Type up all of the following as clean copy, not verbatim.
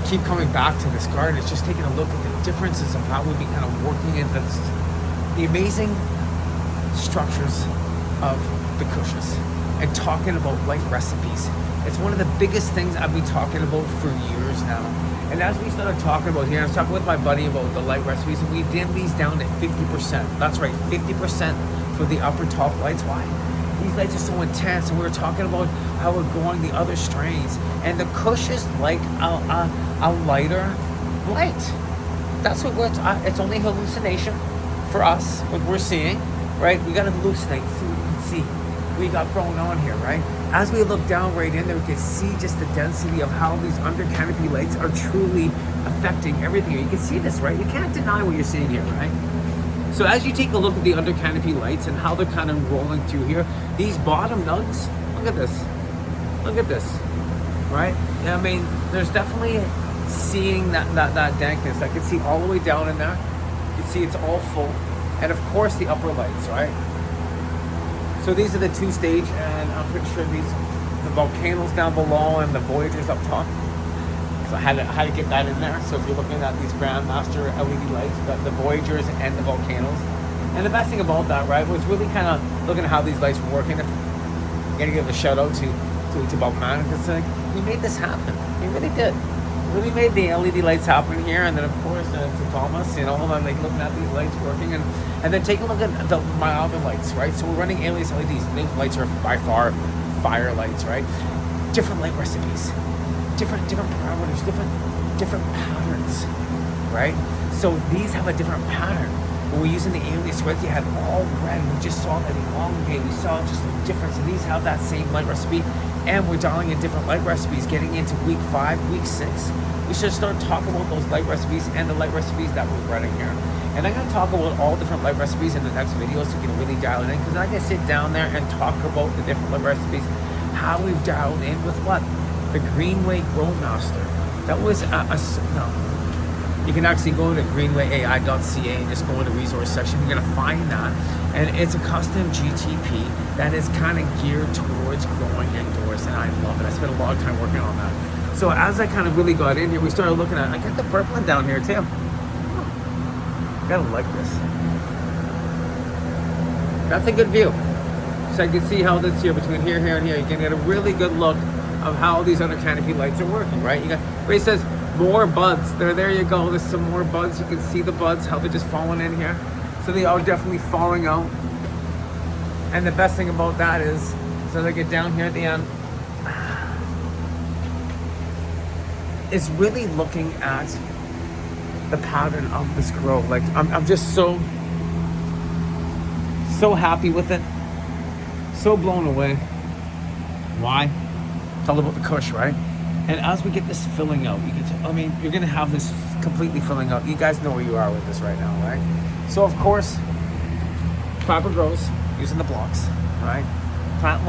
keep coming back to this garden is just taking a look at the differences of how we've been kind of working in the amazing structures of the kushes and talking about light recipes. It's one of the biggest things I've been talking about for years now. And as we started talking about here, I was talking with my buddy about the light recipes, and we dimmed these down to 50%. That's right, 50% for the upper top lights. Why? These lights are so intense, and we were talking about how we're growing the other strains. And the kush is like a lighter light. That's what it's only hallucination for us, what we're seeing, right? We gotta hallucinate so we can see what we got going on here, right? As we look down right in there, we can see just the density of how these under-canopy lights are truly affecting everything. You can see this, right? You can't deny what you're seeing here, right? So as you take a look at the under-canopy lights and how they're kind of rolling through here, these bottom nugs, look at this. Look at this, right? I mean, there's definitely seeing that dankness. I can see all the way down in there. You can see it's all full. And of course the upper lights, right? So these are the 2-stage, and I'm pretty sure the Volcanoes down below and the Voyagers up top. So I had to get that in there. So if you're looking at these Grandmaster LED lights, you've got the Voyagers and the Volcanoes. And the best thing about that, right, was really kind of looking at how these lights were working. I'm gonna give a shout out to Bob Man, because like, he made this happen. He really did. He really made the LED lights happen here, and then of course to Thomas, you know, I'm like looking at these lights working, and then take a look at my other lights, right? So we're running Alias LEDs. These lights are by far fire lights, right? Different light recipes, different parameters, different patterns, right? So these have a different pattern. When we're using the Alias reds, you had all red. We just saw that elongate. We saw just the difference, and these have that same light recipe. And we're dialing in different light recipes. Getting into week 5, week 6, we should start talking about those light recipes and the light recipes that we're running here. And I'm going to talk about all different light recipes in the next video, so we can really dial it in. Because I can sit down there and talk about the different light recipes, how we've dialed in with what? The Greenway Grow Master. That was you can actually go to greenwayai.ca and just go in the resource section. You're going to find that. And it's a custom GTP that is kind of geared towards growing indoors. And I love it. I spent a lot of time working on that. So as I kind of really got in here, we started looking at, I got the purple down here too. I gotta like this. That's a good view. So I can see how this here, between here, and here, you can get a really good look of how these under-canopy lights are working, right? You got, where it says more buds. There you go. There's some more buds. You can see the buds, how they're just falling in here. So they are definitely falling out. And the best thing about that is, so they get down here at the end, is really looking at the pattern of this grow. Like I'm just so happy with it, so blown away. Why? It's all about the kush, right? And as we get this filling out, you're gonna have this completely filling out. You guys know where you are with this right now, right? So of course, fiber grows using the blocks, right? Plant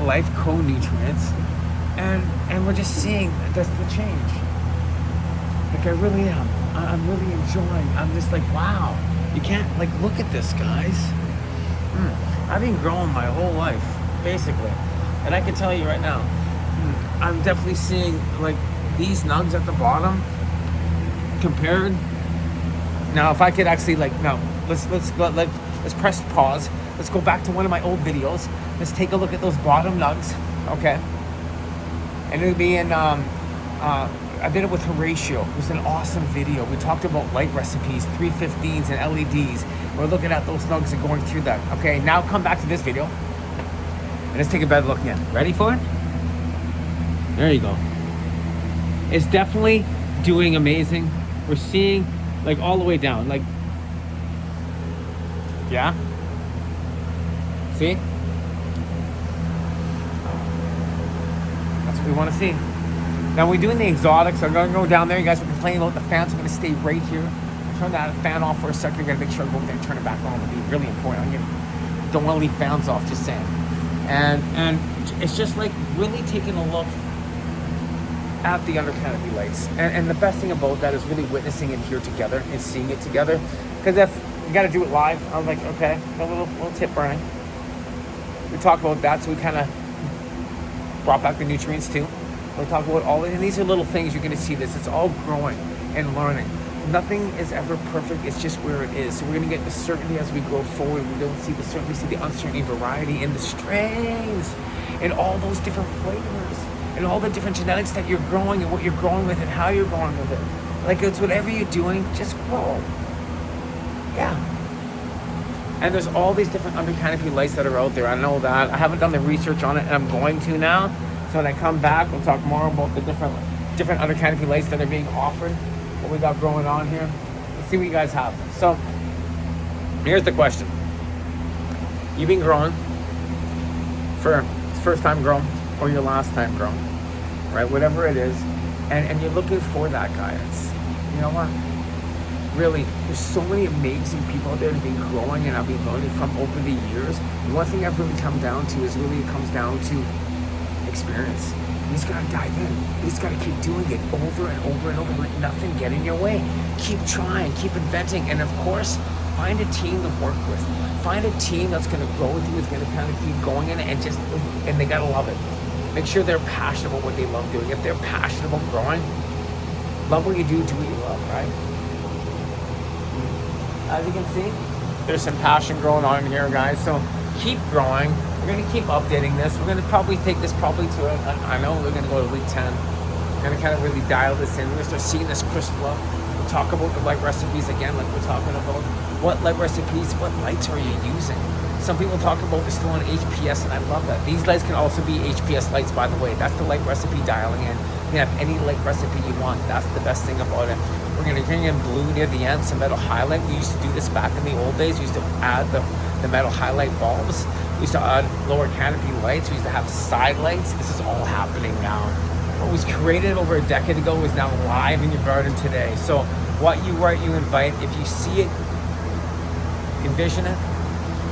life co-nutrients, and we're just seeing the change. Like I really am. I'm really enjoying. I'm just like, wow. You can't, like, look at this, guys. I've been growing my whole life, basically. And I can tell you right now, I'm definitely seeing, like, these nugs at the bottom compared. Now, if I could actually, like, no, let's press pause. Let's go back to one of my old videos. Let's take a look at those bottom nugs, okay? And it'll be in, I did it with Horatio. It was an awesome video. We talked about light recipes, 315s and LEDs. We're looking at those nugs and going through that. Okay, now come back to this video. And let's take a better look again. Ready for it? There you go. It's definitely doing amazing. We're seeing, like, all the way down. Like, yeah? See? That's what we want to see. Now we're doing the exotics. I'm going to go down there. You guys were complaining about the fans. I'm going to stay right here. Turn that fan off for a second. You're going to make sure I go over there and turn it back on. It'll be really important. Don't want to leave fans off, just saying. And it's just like really taking a look at the under-canopy lights. And the best thing about that is really witnessing it here together and seeing it together. Because if you got to do it live, I was like, okay, a little tip burning. We talked about that, so we kind of brought back the nutrients too. We'll talk about all, and these are little things. You're going to see this. It's all growing and learning. Nothing is ever perfect. It's just where it is. So we're going to get the certainty as we go forward. We don't see the certainty, we see the uncertainty, variety, and the strains, and all those different flavors, and all the different genetics that you're growing, and what you're growing with, and how you're growing with it. Like, it's whatever you're doing, just grow. Yeah. And there's all these different under-canopy lights that are out there. I know that. I haven't done the research on it, and I'm going to now. So when I come back, we'll talk more about the different under-canopy lights that are being offered, what we got going on here. Let's see what you guys have. So here's the question. You've been growing for first time growing or your last time growing, right? Whatever it is, and you're looking for that guidance. You know what? Really, there's so many amazing people out there that have been growing and I've been learning from over the years. And one thing I've really come down to is really it comes down to experience. You just gotta dive in. You just gotta keep doing it over and over and over. Let nothing get in your way. Keep trying, keep inventing, and of course, find a team to work with. Find a team that's gonna grow with you, is gonna kind of keep going in it, and they gotta love it. Make sure they're passionate about what they love doing. If they're passionate about growing, love what you do what you love, right? As you can see, there's some passion growing on here, guys. So keep growing. We're gonna keep updating this. We're gonna probably take this to, I know we're gonna go to week 10. We're gonna kind of really dial this in. We're gonna start seeing this crystal up. We'll talk about the light recipes again, like we're talking about. What light recipes, what lights are you using? Some people talk about they're still on HPS, and I love that. These lights can also be HPS lights, by the way. That's the light recipe dialing in. You can have any light recipe you want. That's the best thing about it. We're going to bring in blue near the end, some metal highlight. We used to do this back in the old days. We used to add the metal highlight bulbs. We used to add lower canopy lights. We used to have side lights. This is all happening now. What was created over a decade ago is now live in your garden today. So what you write, you invite. If you see it, envision it,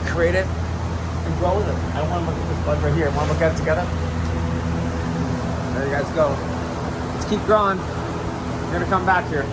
create it, and grow with it. I don't want to look at this bud right here. I want to look at it together. There you guys go. Let's keep growing. We're going to come back here.